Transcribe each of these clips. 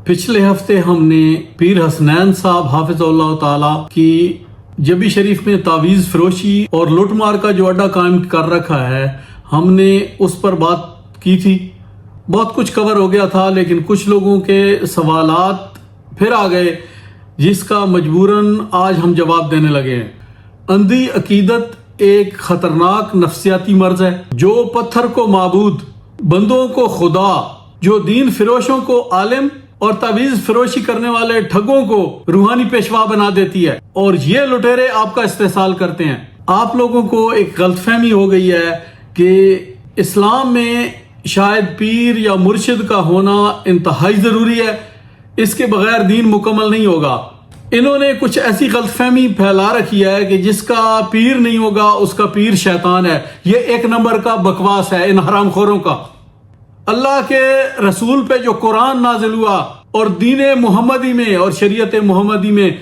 पिछले हफ्ते हमने पीर हसनैन साहब हाफिज़हुल्लाह ताला की जबी शरीफ में तावीज़ फरोशी और लुटमार का जो अड्डा कायम कर रखा है, हमने उस पर बात की थी। बहुत कुछ कवर हो गया था, लेकिन कुछ लोगों के सवालात फिर आ गए, जिसका मजबूरन आज हम जवाब देने लगे हैं। अंधी अकीदत एक खतरनाक नफ्सियाती मर्ज है जो पत्थर को माबूद, बंदों को खुदा, जो दीन फिरोशों को आलिम और तावीज फिरोशी करने वाले ठगों को रूहानी पेशवा बना देती है, और ये लुटेरे आपका इस्तेसाल करते हैं। आप लोगों को एक गलतफहमी हो गई है कि इस्लाम में शायद पीर या मुर्शिद का होना इंतहाई जरूरी है, इसके बगैर दीन मुकम्मल नहीं होगा। इन्होंने कुछ ऐसी गलतफहमी फैला रखी है कि जिसका पीर नहीं होगा उसका पीर शैतान है। ये एक नंबर का बकवास है इन हरामखोरों का। अल्लाह के रसूल पे जो कुरान नाजिल हुआ और दीन मोहम्मदी में और शरीयत मोहम्मदी में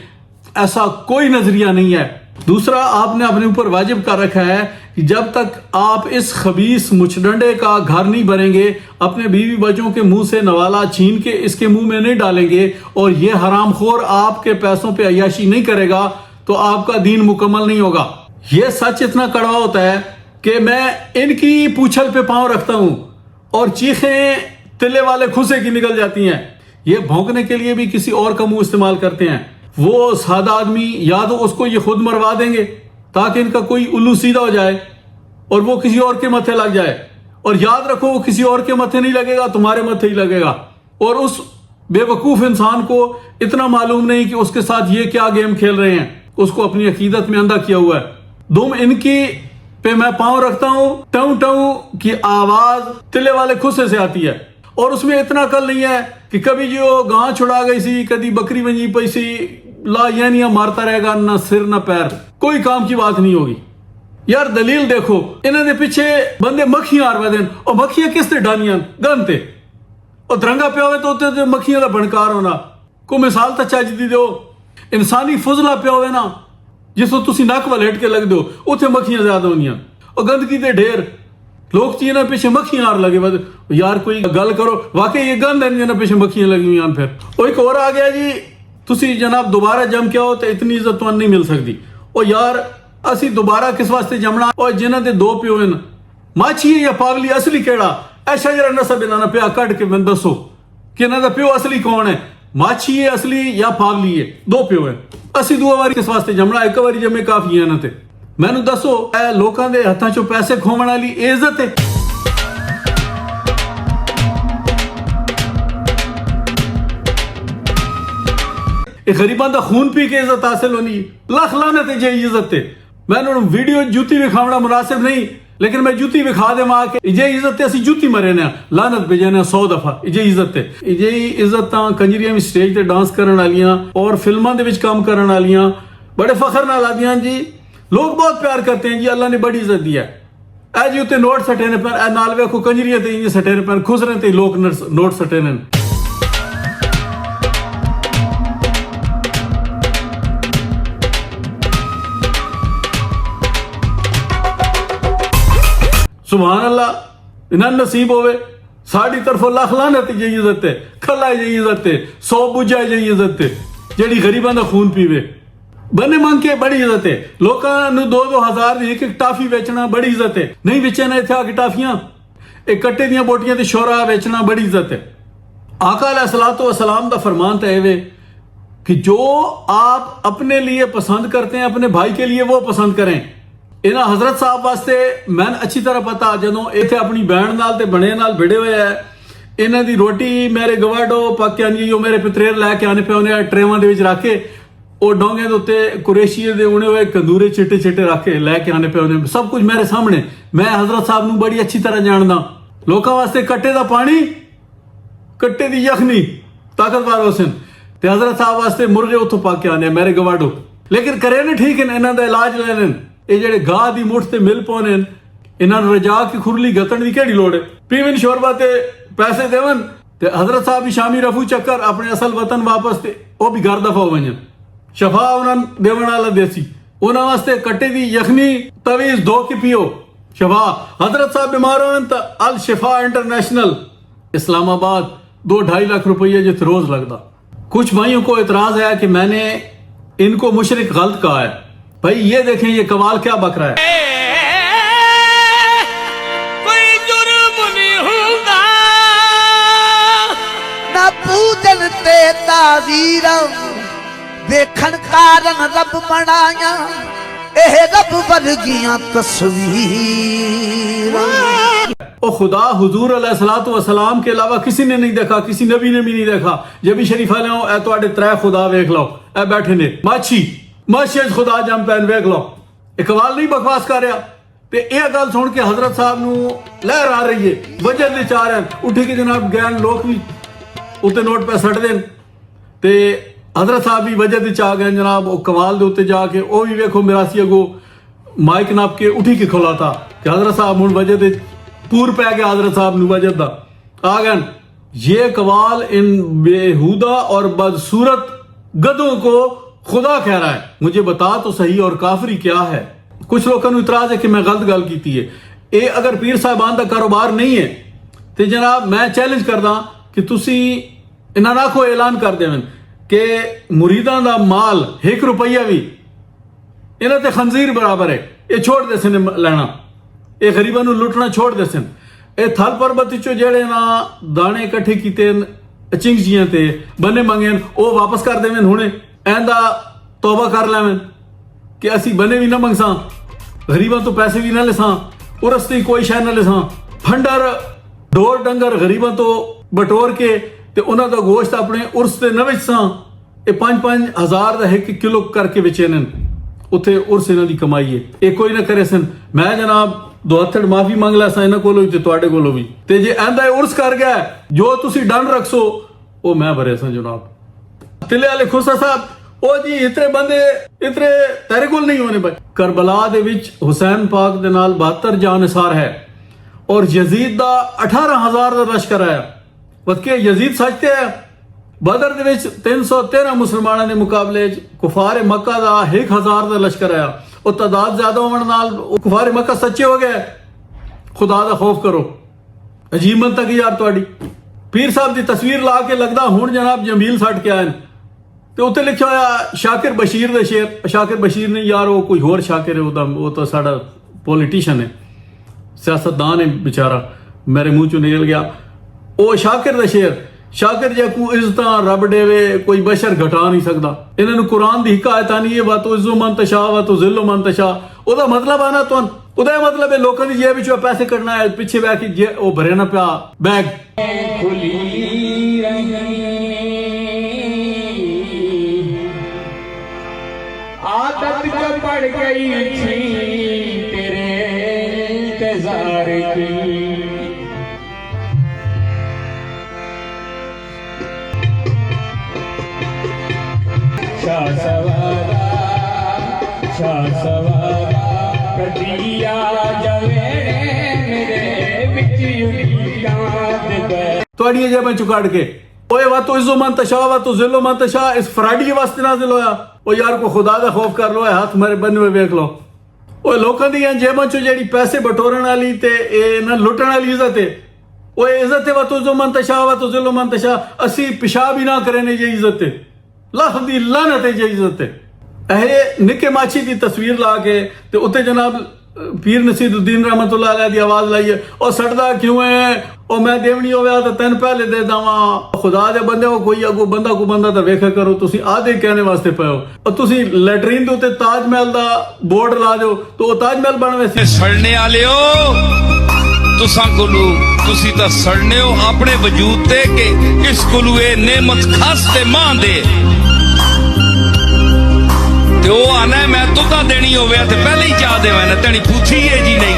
ऐसा कोई नजरिया नहीं है। दूसरा, आपने अपने ऊपर वाजिब कर रखा है कि जब तक आप इस खबीस मुचडंडे का घर नहीं भरेंगे, अपने बीवी बच्चों के मुंह से नवाला छीन के इसके मुंह में नहीं डालेंगे और ये हरामखोर आपके पैसों पे अय्याशी नहीं करेगा, तो आपका दीन मुकम्मल नहीं होगा। ये सच इतना कड़वा होता है कि मैं इनकी पूछल पे पांव रखता हूं और चीखें तिले वाले खुसे की निकल जाती हैं। ये भौंकने के लिए भी किसी और का मुंह इस्तेमाल करते हैं। वो सादा आदमी या तो उसको ये खुद मरवा देंगे ताकि इनका कोई उल्लू सीधा हो जाए और वो किसी और के मत्थे लग जाए, और याद रखो वो किसी और के मत्थे नहीं लगेगा, तुम्हारे मत्थे ही लगेगा। और उस बेवकूफ इंसान को इतना मालूम नहीं कि उसके साथ ये क्या गेम खेल रहे हैं, उसको अपनी अकीदत में अंधा किया हुआ है। दुम इनकी पे मैं पांव रखता हूं, टऊ टऊ की आवाज तिले वाले खुसे से आती है, और उसमें इतना कल नहीं है कि कभी जो गां छुड़ा गई सी, कभी बकरी बंजी पई सी, ला यानी मारता रहेगा, ना सिर ना पैर, कोई काम की बात नहीं होगी। यार दलील देखो, इन्होंने पीछे बंदे मक्खियां आरवा देन, और मक्खियां किसते डानियां गनते, और दरंगा पे होवे तो मक्खियां का भणकार होना। को मिसाल तो चज दी दो। इंसानी फुजला पे होवे ना, जिसो तुसी नक वाल हेट के लग दो, उथे मक्खियां ज्यादा होनियां, और गंदगी दे ढेर। लोग चीना पीछे मक्खियां आर लगे, बस यार कोई गल करो, वाकई ये गंद है जिन्हें पीछे मक्खियां लगी हुई। फिर वो एक और आ गया जी, तुसी जनाब दोबारा जम के आओ तो इतनी इज्जत तो नहीं मिल सकती। और यार असी दोबारा किस वास्ते जमना, और जिन्हां दे दो प्यो हैं, माछी या पावली, असली केड़ा? ऐसा जरा नसब इन्हां पिया कट के मैं दसो कि इन्हां दा प्यो असली कौन है, माछी है असली या पावली है? दो प्यो है, असी दो बारी किस वास्ते जमना? एक बारी जमे काफी है ना। ते मैनू दसो, लोगों के हथां चों पैसे खोवण वाली इज्जत है? गरीबां दा खून पी के इज्जत हासिल होनी, लख लानत है जे इज्जत है। मैंने वीडियो जूती विखावना मुनासिब नहीं, लेकिन मैं जूती विखा दे मां के इजे इज्जत है। असी जूती मरे ने लानत भेजने 100 दफा, इजे इज्जत है। इजे इज्जत कंजरियां भी स्टेज ते डांस करन वालियां और फिल्मां दे विच काम करन वालियां बड़े फखर नाल आदियां जी। लोग बहुत प्यार करते हैं जी, अल्लाह ने बड़ी इज्जत दिया है। जी उत्ते नोट सटे ने पर नाल वेखो कंजरियां ते इंज सटे ने पर, खुसरे ते लोग नोट सटे ने। सुभान अल्लाह, इन्हां नसीब होवे। साड़ी तरफों लख लानत जे इज्जत है, खला जे इज्जत है, 100 बुझा जे इज्जत है, जेड़ी गरीबां दा खून पीवे। बने मंग के बड़ी इज्जत है। लोकां नूं 2-2 हज़ार दी एक टाफी बेचना बड़ी इज्जत है। नहीं बेचे ना इत्थे आके टाफियां, एक कट्टे दियां बोटियां ते शोरा बेचना बड़ी इज्जत है। आका अलैहिस्सलातु वस्सलाम दा फरमान तो है कि जो आप अपने लिए पसंद करते हैं, अपने भाई के लिए वो पसंद करें। इन्हां हजरत साहब वास्ते मैंने अच्छी तरह पता, जदों इत्थे अपनी बहन नाल ते बने नाल भिड़े हुए है, इन्हां दी रोटी मेरे गवाडो पाकियां जी जो मेरे पितरेर लैके आने पे उन्हें ट्रेवां दे विच रख के, और डोंगे दे उत्ते कुरैशिये दे उणे हुए कंदूरे चिट्टे चिट्टे रख के लैके आने पे उन्हें, सब कुछ मेरे सामने। मैं हजरत साहब नूं बड़ी अच्छी तरह जानदा। लोकां वास्ते कट्टे दा पानी, कट्टे दी यखनी ताकतवर हुसन, ते हजरत साहब वास्ते मुर्गे उत्थों पाके आने मेरे गवाडो। लेकिन करे ने ठीक है, इन्हां दा इलाज लैन। ये जेडे गाह दी मुठ ते मिल पौने, इन्हां नूं रजा की खुरली गतण दी केड़ी लोड़ है? पीवन शोरबा ते पैसे देवन ते हजरत साहब भी शामी रफू चक्कर अपने असल वतन वापस ते वो भी घर दफा वजन। शफा उन्हां देवन वाला देसी, उन्हां वास्ते कट्टे दी यखनी तवीज 2 की पियो शफा। हजरत साहब बीमार होन तो अल शिफा इंटरनेशनल इस्लामाबाद 2-2.5 लाख रुपये जित रोज लगता। कुछ भाइयों को इतराज है कि मैंने इनको मुशरिक गलत कहा है। भाई ये देखें ये कमाल क्या बक रहा है। कोई जुर्म नहीं होगा ना पूजन ते तावीर देखण कारण रब बनाया एह रब वर्गियां तस्वीर। ओ खुदा हुजूर अलैहिस्सलातु वस्सलाम के अलावा किसी ने नहीं देखा, किसी नबी ने भी नहीं देखा। जब भी शरीफ वाले हो ए तुहाडे 3 खुदा वेख लो, ए बैठे ने माछी खुदा जम पैन वेख लो। इकबाल नहीं बकवास कर रहा। ते यह गल सुन के हजरत साहब नू लहर आ रही है, वजन दे चार हैं उठी के जनाब गैन लोग भी उत्ते नोट पे सट देन ते हजरत साहब भी वजह च आ गए जनाब। वो कमाल दे उत्ते जाके वो भी वेखो मिरासी अगो माइक नाप के उठी के खलोता कि हजरत साहब हुण वजह दे पूर पै गया हजरत साहब नू वजह दा आ गए। ये कमाल इन बेहुदा और बदसूरत गधों को खुदा कह रहा है। मुझे बता तो सही और काफरी क्या है। कुछ लोगों को इतराज है कि मैं गलत गल की है। ये अगर पीर साहबान का कारोबार नहीं है तो जनाब मैं चैलेंज करदा कि तुसी इन्हां ना को ऐलान कर देवन कि मुरीदां दा माल 1 रुपया भी इन्हां ते खंजीर बराबर है। ये छोड़ दे सन लेना, ये गरीबां नू लुटना छोड़ दे सन। ये थल पर्बत चो जेड़े ना दाने इकट्ठे कीते चिंग जियां ते बने मंगे वो वापस कर देवन। हुणे ऐंदा तौबा कर लैवन कि असी बने भी ना मंगसां, गरीबां तो पैसे भी ना लेसां, उरस दी कोई शै ना लेसां, फंडर ढोर डंगर गरीबां तो बटोर के ते उन्हां दा गोश्त अपने उर्स ते न बेचसां। ये 5-5 हज़ार दा 1 किलो करके बेचेन उत्थे उर्स इन्हां दी कमाई है। ये कोई ना करे सन। मैं जनाब 2 हत्थड़ माफी मंग ला सा इन्हां कोलों ते तुहाडे कोलों भी ते जे ऐंदा उर्स कर गया जो तुसी डन रखसो वो मैं भरे सा जनाब। तिले वाले खुसा साहब ओ जी इतने बंदे इतने तेरे कोल नहीं होने भाई। करबला दे विच हुसैन पाक दे नाल 72 जानिसार है और यजीद दा 18,000 दा लश्कर आया। बल्कि यजीद सचते है बदर दे विच 313 मुसलमानों के मुकाबले कुफार मक्का दा 1,000 दा लश्कर आया। और तादाद ज्यादा होने नाल कुफार मक्का सच्चे हो गए। खुदा दा खौफ करो। अजीब मनतक यार तुहाडी। पीर साहब की तस्वीर ला के लगदा हुण जनाब जमील सट के आए तो उत्ते लिखा होया शाकिर बशीर दे शेर। शाकिर बशीर नहीं यार वो कोई होर शाकिर है, वो तो साडा पॉलिटिशियन है, सियासतदान है बेचारा, मेरे मुंह चो निकल गया। वो शाकिर दे शेर। शाकिर जे को इज्जत रब देवे कोई बशर घटा नहीं सकता। इन्होंने कुरान की हिकायत आनी है वा तो इज्जो मन तशा वा तो जिल्लो मन तशा। ओदा मतलब आना तुहान उदा मतलब है लोगों की जेब विचों पैसे कटना है पिछे बह के जे वो भरे ना पिया बैग। आदत जो पड़ गई थी तेरे इंतजार की। शाह सवारा कदिया जवेरे मेरे विच उड़ीदां दे तुहाडी जेबां चुं कढ के ओए वा तो इज्जो मन तशा वा तो जिल्लो मन तशा इस फ्राडी वास्ते नाज़िल होया। ओ यार को खुदा दा खौफ कर लो, हाथ मेरे बन्ने में वेख लो। ओए लोकां दी जेबां चों जेहड़ी पैसे बटोरन वाली ते ए ना लुटण वाली इज्जत है। ओए इज्जत है वा तो इज्जो मन तशा वा तो जिल्लो मन तशा। असी पेशाब ही ना करें ये इज्जत है, लाख दी लानत है ये इज्जत है। ए निके माछी की तस्वीर ला के ते उत्ते जनाब पीर नसीरुद्दीन रहमतुल्लाह अलैह दी आवाज लाई है। और सड़दा क्यों है ओ मैं देवनी होवे तो तेन पहले दे दावा। खुदा दे बंदे हो कोई अगो बंदा को बंदा तो वेखा करो। तुसी आधे कहने वास्ते पे हो और तुसी लैटरीन दे उत्ते ताजमहल दा बोर्ड ला दो तो ओ ताजमहल बनवे सी। सड़ने वाले हो तुसां कोलू तुसी तां सड़ने हो अपने वजूद ते कि इस कोलू ए नेमत खास ते मां दे ते ओ आना मैं तुदा देनी होवे ते पहले ही चाह देवे ना तेनी पूछी है जी नहीं।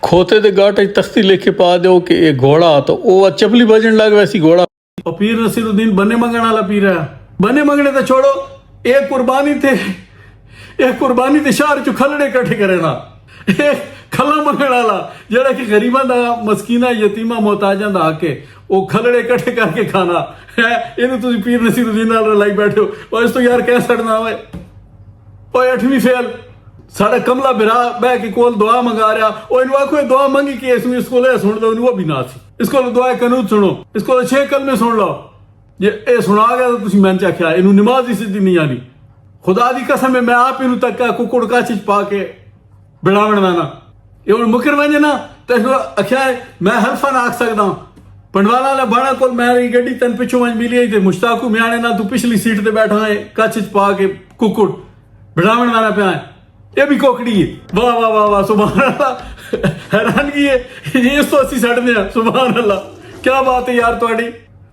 खोते दे गाट तख्ती लेके पा दो कि ये घोड़ा तो वो चपली बजन लग वैसी घोड़ा। और पीर नसीरुद्दीन बने मंगण वाला पीर है। बने मंगने तो छोड़ो एक कुर्बानी ते शहर चो खलड़े इकट्ठे करे ना। एक खला मंगण वाला जेड़ा कि गरीबां दा मस्कीना यतीमा मोहताजां दा आके वो खलड़े इकट्ठे करके खाना है। इन्हें तुम पीर नसीरुद्दीन नाल लाई बैठे हो। और इस तो यार कह सड़ना ओए 8वीं फेल साढ़ा कमला बिरा बह के कोल दुआ मंगा रहा ओ इन्हू आखो दुआ मंगी कि इसको ले सुन दो वो भी ना सी इसको दुआ कनूत सुनो इसको 6 कलमे सुन लो ये सुना गया तो तुम मैं आख्या इनू नमाज ही सीधी नहीं आनी खुदा दी कसम है मैं आप इनू तक कुकुड़ काची पा के बिड़ावण वाना ये हुण मुकर वंजे ना तो आख्या मैं हल्फा ना आख सकदा पंडवाला वाला बाणा कोल मेरी गड्डी तन पिछू वंज मिली आई ते मुश्ताकू म्याणे ना तू पिछली सीट ते बैठा है काची पा के कुकुड़ बिड़ावण वाना पे आए ये भी कोकड़ी है वाह वाह वाह वाह सुभान अल्लाह हैरानगी है ये सोची सड़ने सुभान अल्लाह क्या बात है यार तुम्हारी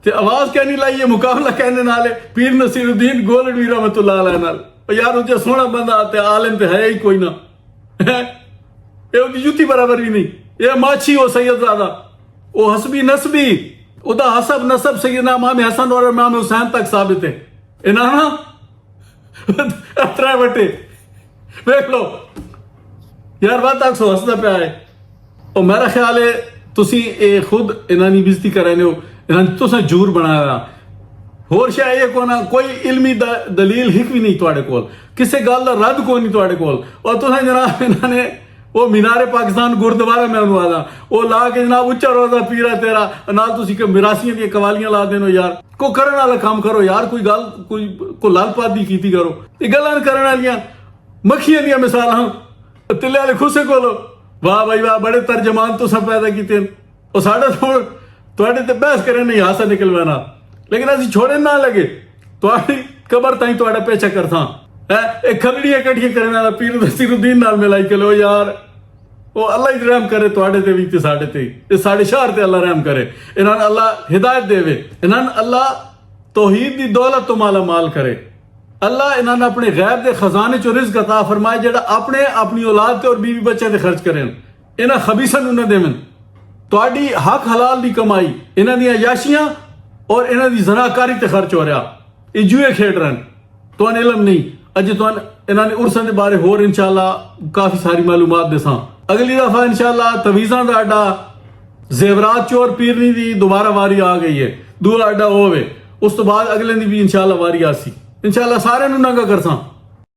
ते आवाज कहनी लाई ये मुकाबला कहने नाल पीर नसीरुद्दीन गोलड़वी रहमतुल्लाह अलैह नाल यार उनका सोहना बंदा ते आलिम ते है ही कोई ना ये उनकी जुती बराबर भी नहीं ये माछी हो सैयदजादा वो हसबी नसबी उदा हसब नसब सैयदना इमाम हसन और इमाम हुसैन तक साबित है इन्हां अतरा बटे देख लो यार बात आखो हसदा पे आए और मेरा ख्याल है तुसी ए खुद इन्हां दी बेइज्जती कर रहे हो इन्हां तुसा जूर बनाया होर शायद ये कोना कोई इल्मी दलील हिक भी नहीं तुहाडे कोल किसी गल दा रद्द कोई नहीं तुहाडे कोल और तुसा जनाब इन्होंने वो मीनारे पाकिस्तान गुरुद्वारा में अनुवादा वो ला के जनाब उच्चा रोजा पीरा तेरा नाल तुसी के मिरासियां दी कवालियां ला देनो यार को करन वाला काम करो यार कोई गल कोई को लालपात दी कीती करो ये गल्लां करन वालियां मक्खियां दी मिसालां तिल्ले वाले खुसे कोलो वाह भाई वाह बड़े तर्जमान तुसा पैदा कीते और साडा तुहाडे ते बहस करन नहीं हासा निकलवाना लेकिन असीं छोड़े ना लगे तुहाडी कबर ताई तुहाडा पेछा करसां है खलड़ियां कट्ठियां करने वाला पीर नसीरुद्दीन नाल मिलाई के लो यार वो अल्लाह ही रहम करे तुहाडे ते भी ते साडे ते ते साडे शहर ते अल्लाह रहम करे इन्हां अल्लाह हिदायत देवे इन्हां अल्लाह तौहीद दी दौलत तो माला माल करे अल्लाह इन्हां अपने गैब दे खजाने चो रिज़्क अता फरमाए जेड़ा अपने अपनी औलाद ते और बीवी बच्चे ते खर्च करें इन्हां खबीसन उन्हें देवन तुहाडी हक हलाल दी कमाई इन्हां दी अयाशियां और इन्हां दी ज़नाकारी ते खर्च हो रहा ये जुए खेड रहे तुहानू इल्म नहीं अज तुहान इन्होंने उर्सन के बारे होर इंशाअल्लाह काफी सारी मालूमात देसा अगली दफा इंशाअल्लाह तवीज़ां दा अड्डा जेवरात चोर पीरनी दी दोबारा वारी आ गई है दूआ अड्डा होवे उस तो बाद अगले दी भी इंशाअल्लाह वारी आसी इंशाअल्लाह सारे नूं नंगा करसा